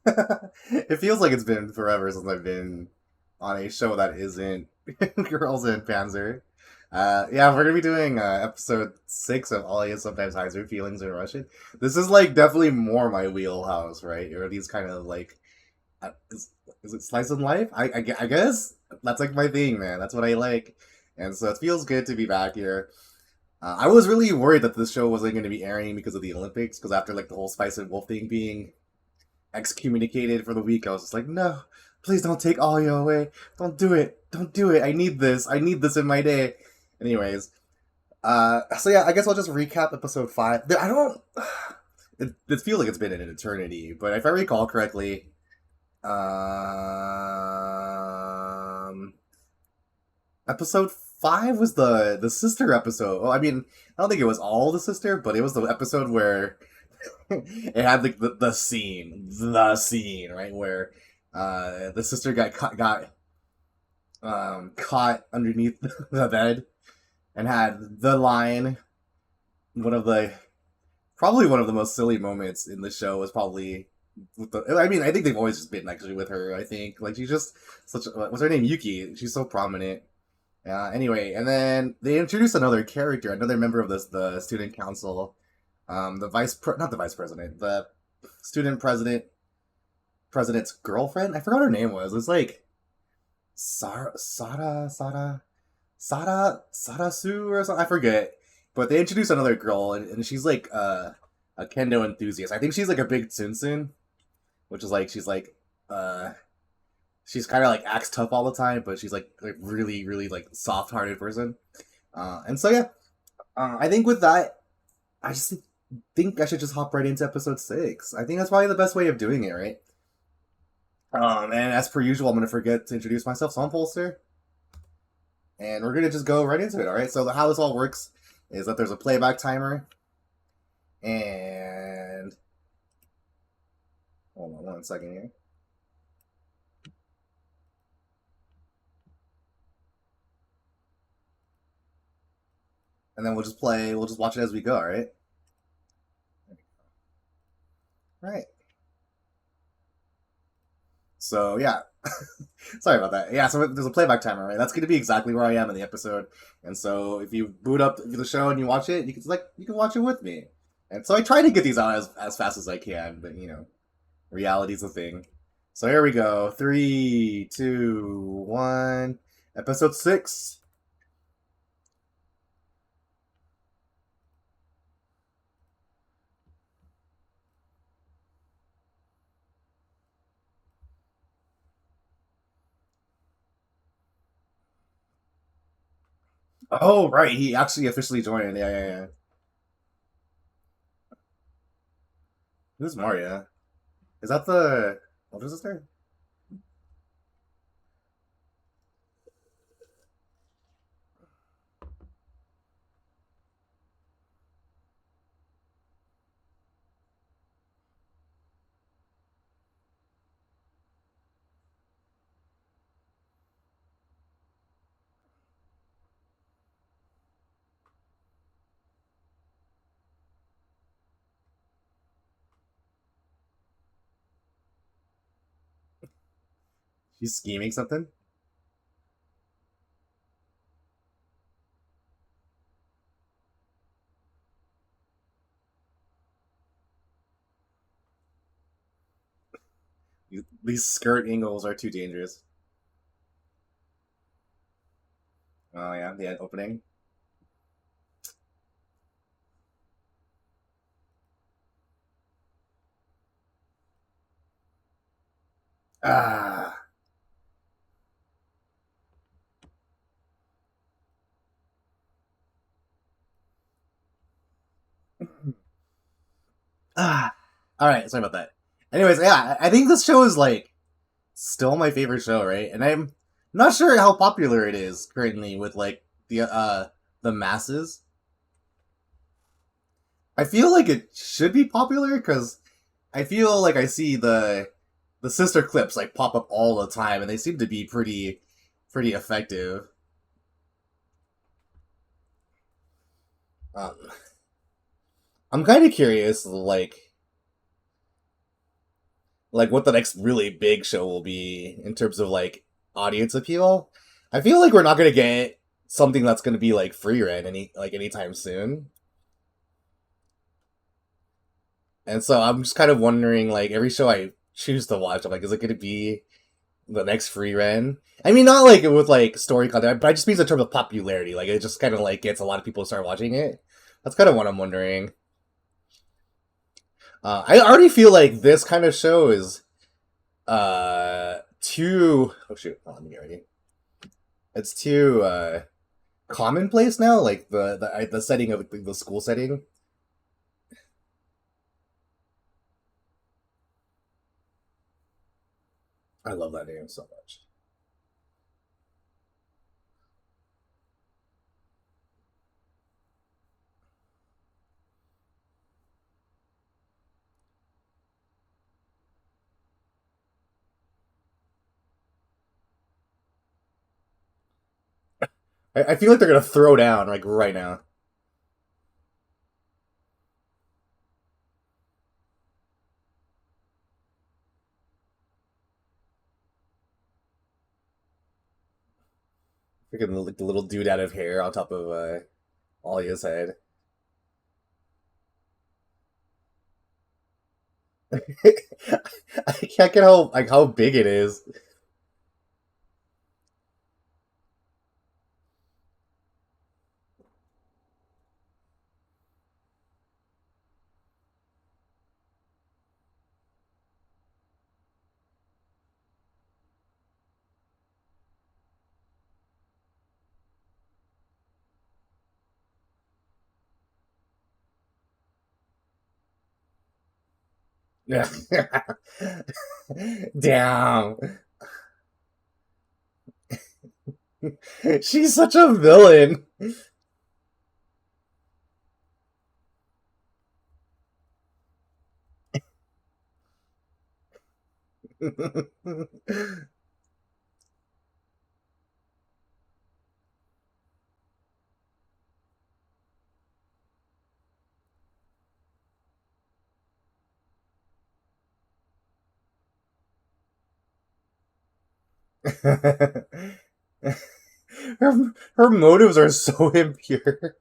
It feels like it's been forever since I've been on a show that isn't Girls and Panzer. Yeah, we're gonna be doing episode 6 of Alya Sometimes Hides Her Feelings in Russian. This is like definitely more my wheelhouse, right? Or these kind of like, uh, is, is it slice of life? I guess that's like my thing, man. That's what I like, and so it feels good to be back here. I was really worried that this show wasn't going to be airing because of the Olympics, because after like the whole Spice and Wolf thing being excommunicated for the week, I was just like, no, please don't take Alya away. Don't do it. Don't do it. I need this. I need this in my day. Anyways, so yeah, I guess I'll just recap episode 5. I don't. It feels like it's been an eternity, but if I recall correctly, um, episode 5 was the sister episode. Well, I mean, I don't think it was all the sister, but it was the episode where it had like the scene, right, where the sister got caught underneath the bed and had the line. One of the Probably one of the most silly moments in the show was probably with the. I mean, I think they've always just been actually with her. I think like she's just such. What's her name? Yuki. She's so prominent. Anyway, and then they introduced another character, another member of the student council, not the vice president, the student president's girlfriend. I forgot her name was. It was like Sada Sue or something. I forget. But they introduced another girl, and she's like a kendo enthusiast. I think she's like a big tsundsun, which is like uh she's kind of like acts tough all the time, but she's like really really like soft hearted person. And so yeah, I think with that, I just think I should just hop right into episode 6. I think that's probably the best way of doing it, right? And as per usual, I'm gonna forget to introduce myself, so I'm Polster, and we're gonna just go right into it. All right. So how this all works is that there's a playback timer, and hold on 1 second here, and then we'll just play. We'll just watch it as we go. All right. All right. So yeah, sorry about that. Yeah, so there's a playback timer, right? That's going to be exactly where I am in the episode. And so if you boot up the show and you watch it, you can watch it with me. And so I try to get these out as fast as I can, but reality's a thing. So here we go. 3, 2, 1. Episode 6. Oh right, he actually officially joined. Yeah, yeah, yeah. Who's Maria? Is that the older sister? She's scheming something. These skirt angles are too dangerous. Oh yeah, the opening. Ah. Ah. All right, sorry about that. Anyways, yeah, I think this show is like still my favorite show, right? And I'm not sure how popular it is currently with like the masses. I feel like it should be popular because I feel like I see the sister clips like pop up all the time, and they seem to be pretty effective. Um, I'm kind of curious, like like what the next really big show will be in terms of like audience appeal. I feel like we're not gonna get something that's gonna be like free rent anytime soon. And so I'm just kind of wondering, like every show I choose to watch, I'm like, is it gonna be the next free rent? I mean, not like with like story content, but I just mean in terms of popularity. Like it just kind of like gets a lot of people to start watching it. That's kind of what I'm wondering. I already feel like this kind of show is too. Oh shoot! Hold on, let me get ready. It's too commonplace now. Like the setting of the school setting. I love that name so much. I feel like they're gonna throw down like right now. Freaking like the little dude out of hair on top of Alya's head. I can't get how big it is. Yeah. Damn. She's such a villain. her motives are so impure.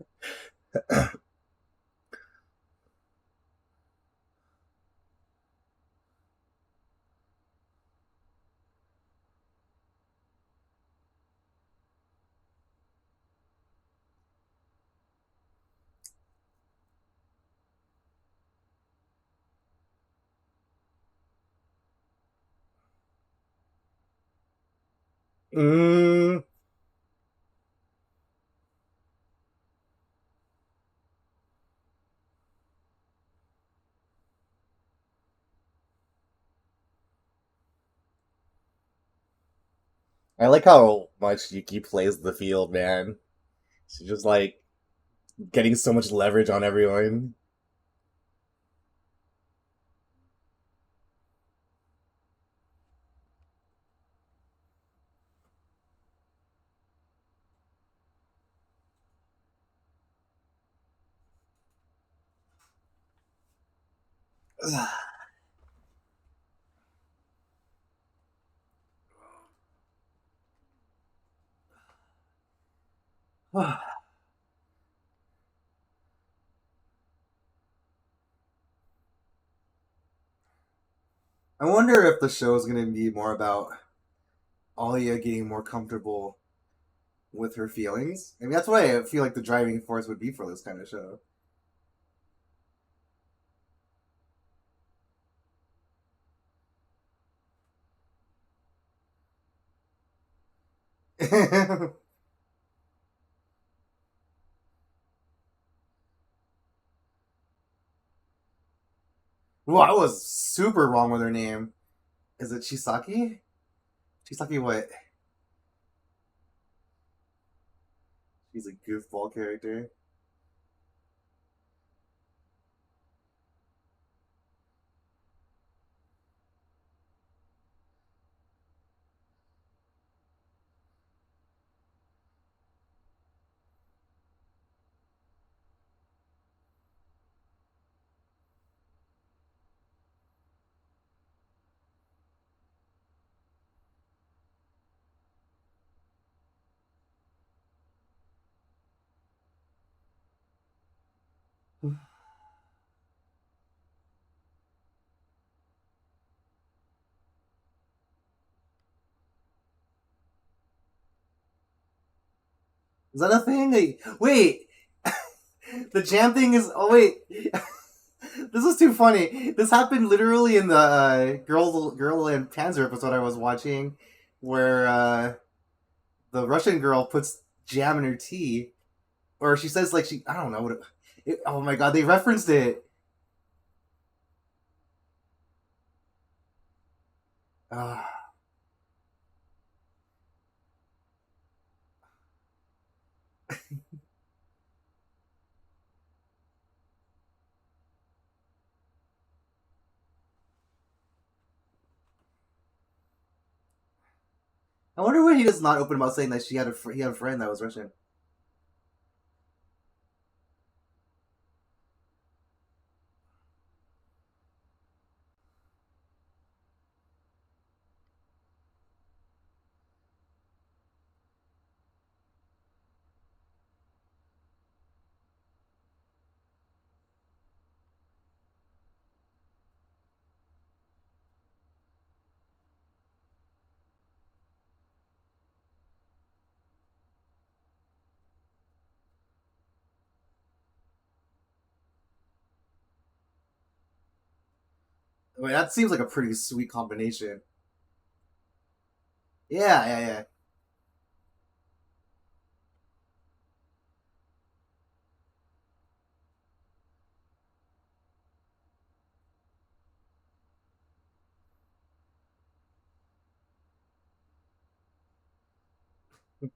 Mm, I like how much Yuki plays the field, man. She's just like getting so much leverage on everyone. I wonder if the show is going to be more about Alia getting more comfortable with her feelings. I mean, that's what I feel like the driving force would be for this kind of show. Well, I was super wrong with her name. Is it Chisaki? Chisaki what? She's a goofball character. Is that a thing? Wait, the jam thing is. Oh wait, this is too funny. This happened literally in the Girl and Panzer episode I was watching, where the Russian girl puts jam in her tea, or she says like she I don't know what. Oh my god, they referenced it. Uh, I wonder why he does not open about saying that he had a friend that was Russian. I mean, that seems like a pretty sweet combination. Yeah, yeah, yeah.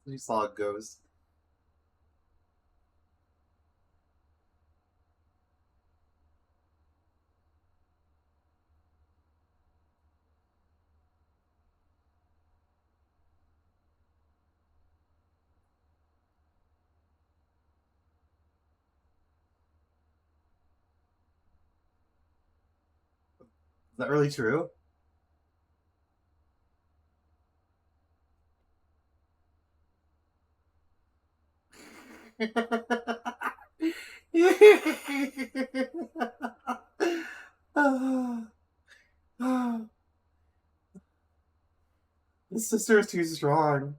You saw a ghost. Is that really true? His sister is too strong.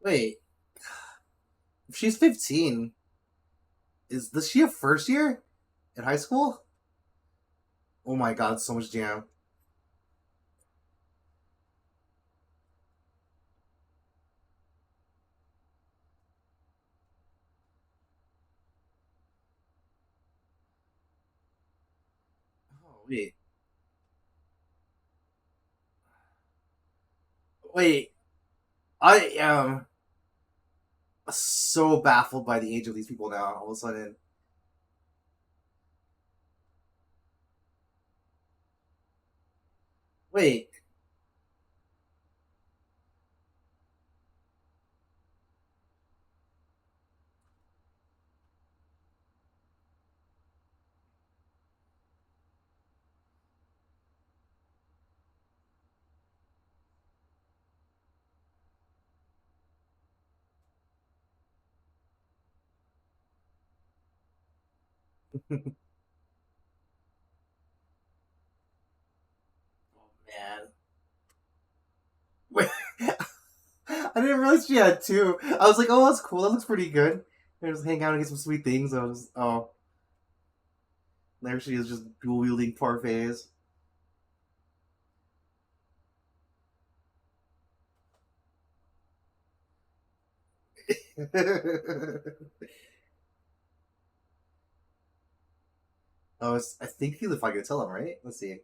Wait, if she's 15, is she a first year in high school? Oh my god, so much jam. Oh, wait. I am so baffled by the age of these people now. All of a sudden, wait. Oh man. Wait. I didn't realize she had two. I was like, oh, that's cool. That looks pretty good. They just hang out and get some sweet things. I was, oh, there she is, just dual wielding parfaits. Oh, I think he's if I could tell him, right? Let's see.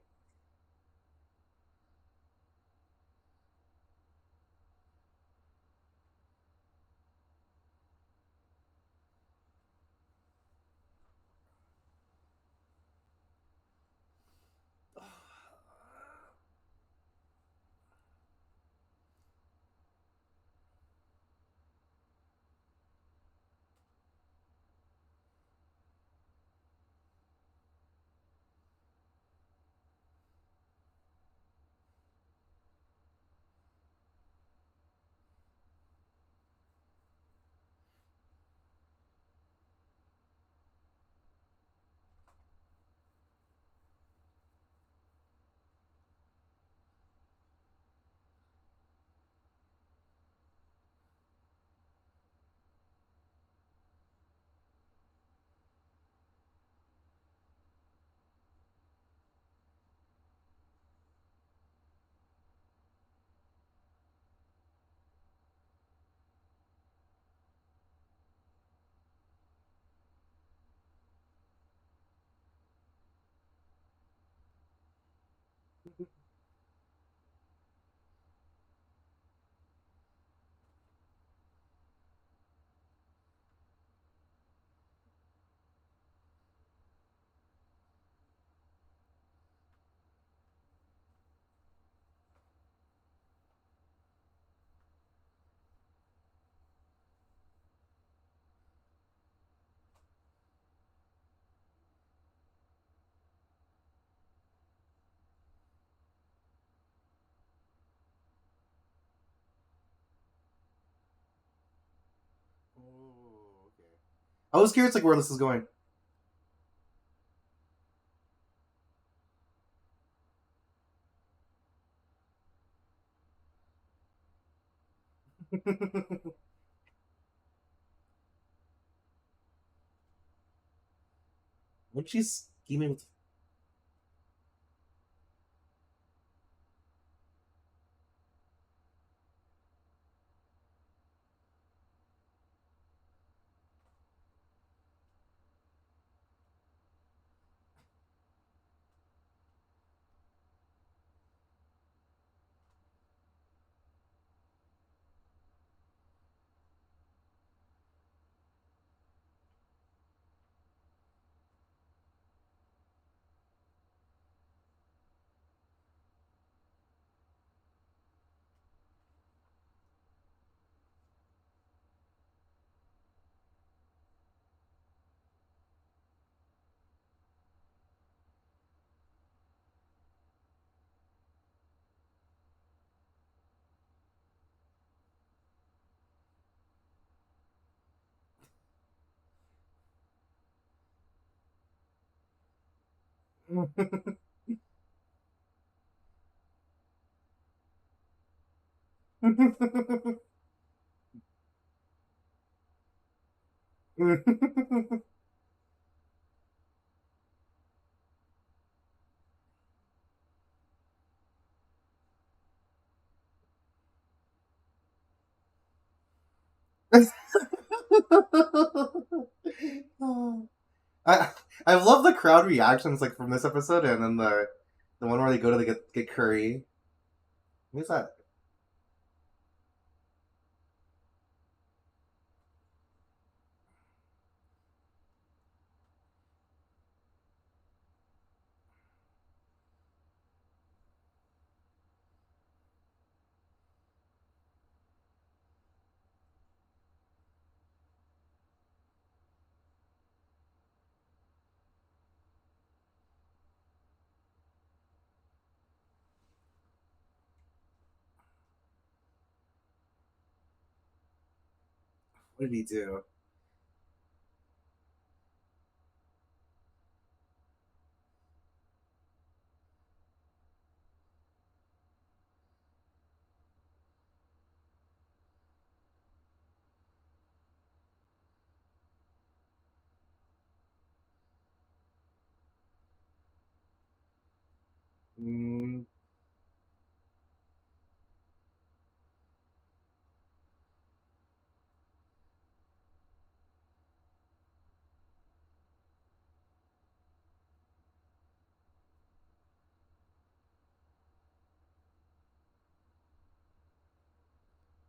Oh, okay. I was curious, like, where this is going. When she's scheming with. I I love the crowd reactions like from this episode and then the one where they go to get curry. Who's that? What did he do? Mm,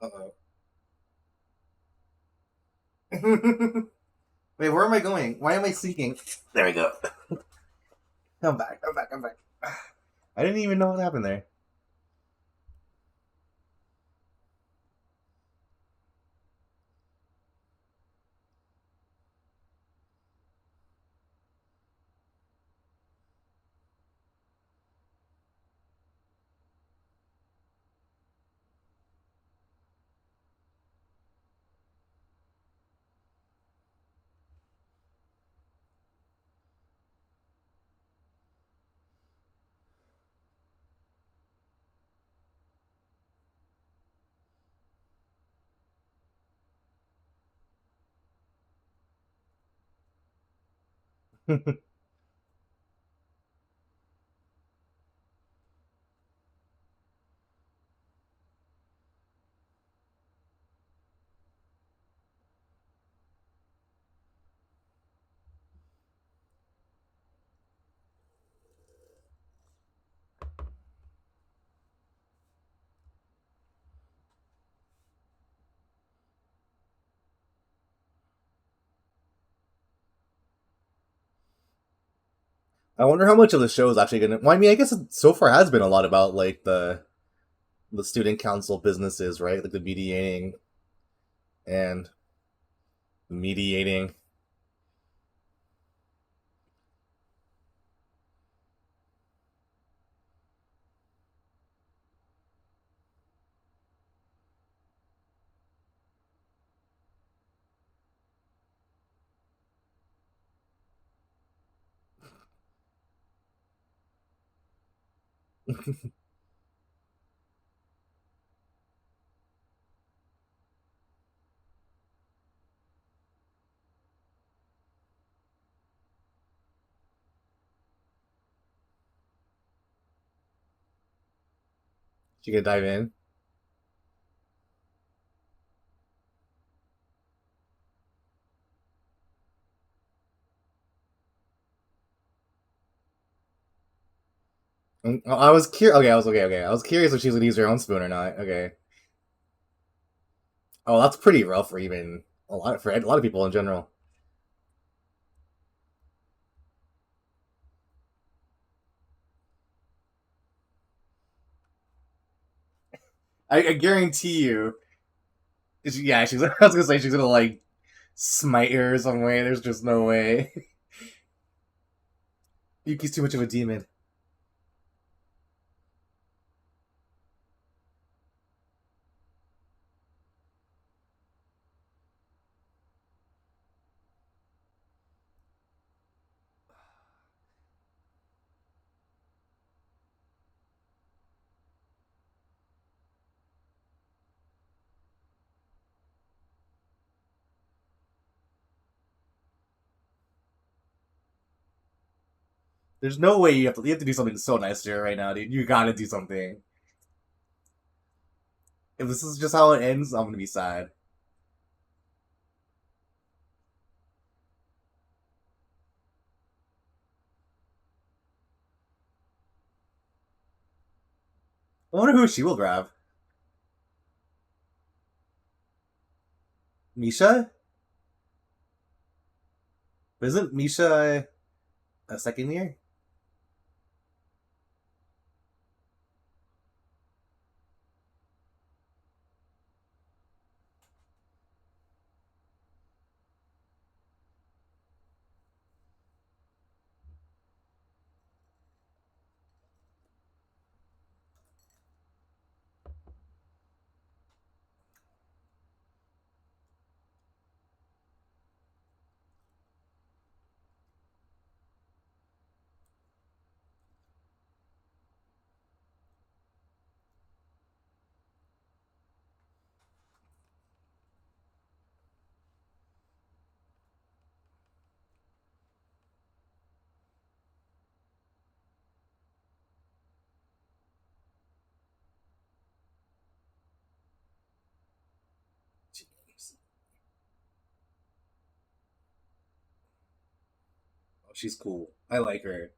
uh-oh. Wait, where am I going? Why am I sinking? There we go. I'm back. I'm back. I'm back. I didn't even know what happened there. I wonder how much of the show is actually gonna. Well, I mean, I guess it so far has been a lot about like the student council businesses, right? Like the and mediating. You can dive in. I was curious. Okay, I was okay. Okay, I was curious if she was gonna use her own spoon or not. Okay. Oh, that's pretty rough for even a lot of people in general. I guarantee you. Yeah, she's. I was gonna say she's gonna like smite her some way. There's just no way. Yuki's too much of a demon. There's no way you have to do something so nice to her right now, dude. You gotta do something. If this is just how it ends, I'm gonna be sad. I wonder who she will grab. Misha? Isn't Misha a second year? Jeez. Oh, she's cool. I like her.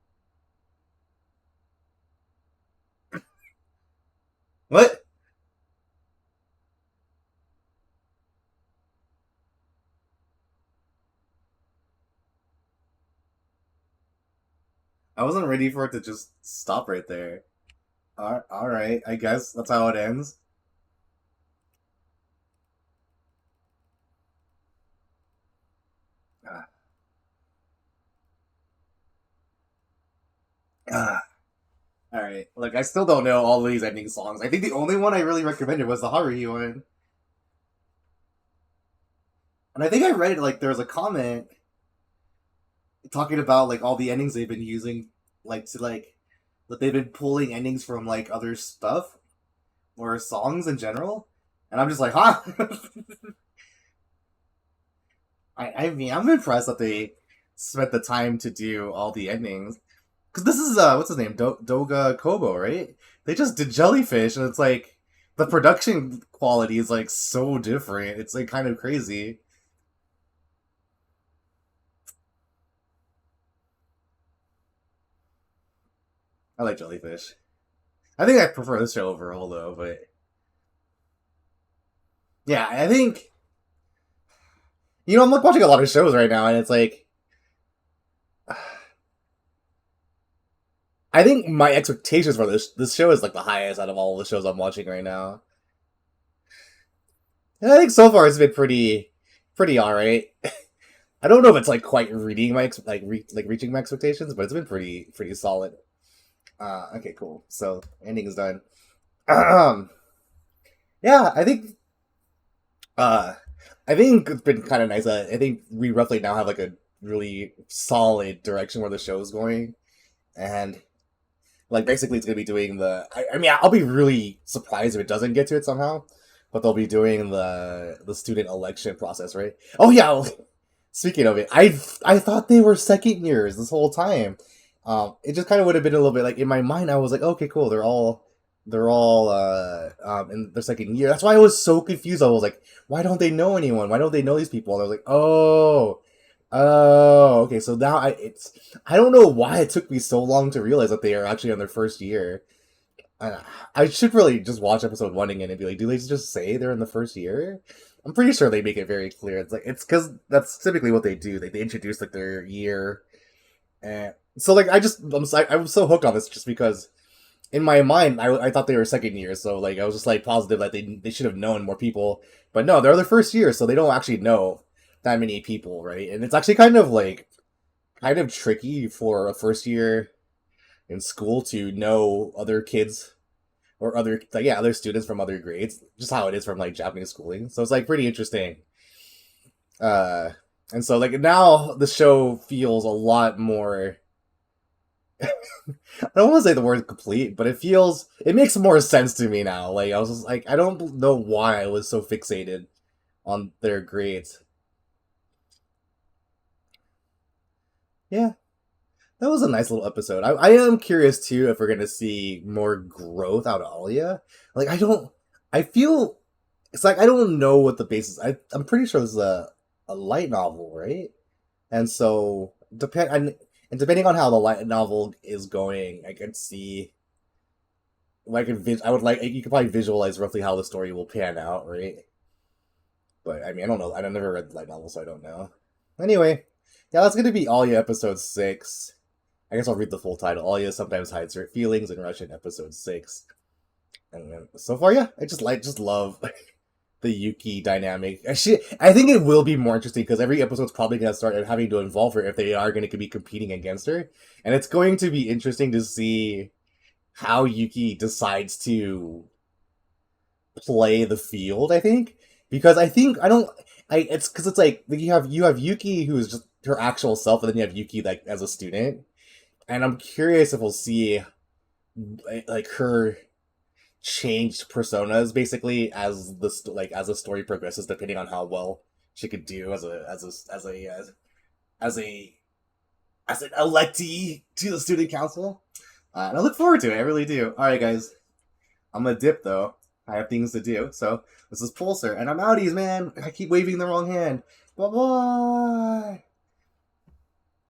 What? I wasn't ready for it to just stop right there. All right, I guess that's how it ends. Ah, ah. All right, like I still don't know all of these ending songs. I think the only one I really recommended was the Haruhi one, and I think I read like there was a comment talking about like all the endings they've been using, like to like that they've been pulling endings from like other stuff or songs in general, and I'm just like, huh? I mean, I'm impressed that they spent the time to do all the endings. Because this is what's his name, Doga Kobo, right? They just did Jellyfish, and it's like the production quality is like so different. It's like kind of crazy. I like Jellyfish. I think I prefer this show overall, though. But yeah, I think I'm like watching a lot of shows right now, and it's like I think my expectations for this show is like the highest out of all the shows I'm watching right now. And I think so far it's been pretty alright. I don't know if it's like quite reading my like reaching my expectations, but it's been pretty solid. Okay, cool. So ending is done. Um, yeah, uh, I think it's been kind of nice. I think we roughly now have like a really solid direction where the show is going, and like basically it's gonna be doing the. I mean, I'll be really surprised if it doesn't get to it somehow, but they'll be doing the student election process, right? Oh yeah. Speaking of it, I thought they were second years this whole time. It just kind of would have been a little bit like in my mind. I was like, okay, cool. They're all in their second year. That's why I was so confused. I was like, why don't they know anyone? Why don't they know these people? And I was like, oh, okay. So now I don't know why it took me so long to realize that they are actually on their first year. Uh, I should really just watch episode one again and be like, do they just say they're in the first year? I'm pretty sure they make it very clear. It's like it's because that's typically what they do. They introduce like their year, and so like I'm so hooked on this just because in my mind I thought they were second year. So like I was just like positive that they should have known more people, but no, they're the first year, so they don't actually know that many people, right? And it's actually kind of tricky for a first year in school to know other kids or other like yeah other students from other grades, just how it is from like Japanese schooling. So it's like pretty interesting. Uh, and so like now the show feels a lot more. I don't want to say the word complete, but it makes more sense to me now. Like I was just like I don't know why I was so fixated on their grades. Yeah, that was a nice little episode. I am curious too if we're gonna see more growth out of Alya. Like I feel it's like I don't know what the basis. I'm pretty sure this is a light novel, right? And so depending on how the light novel is going, I could see like I would like you could probably visualize roughly how the story will pan out, right? But I mean I don't know. I've never read the light novel, so I don't know. Anyway, yeah, that's gonna be Alya episode 6. I guess I'll read the full title. Alya sometimes hides her feelings in Russian, episode 6. And so far, yeah, I just love the Yuki dynamic. I think it will be more interesting because every episode's probably gonna start having to involve her if they are going to be competing against her, and it's going to be interesting to see how Yuki decides to play the field. I think because I think I don't. I it's because it's like you have Yuki who is just her actual self, and then you have Yuki like as a student, and I'm curious if we'll see like her changed personas basically as as the story progresses, depending on how well she could do as a as an electee to the student council. And I look forward to it. I really do. All right, guys, I'm gonna dip though. I have things to do. So this is Pulsar, and I'm outies, man. I keep waving the wrong hand. Bye bye.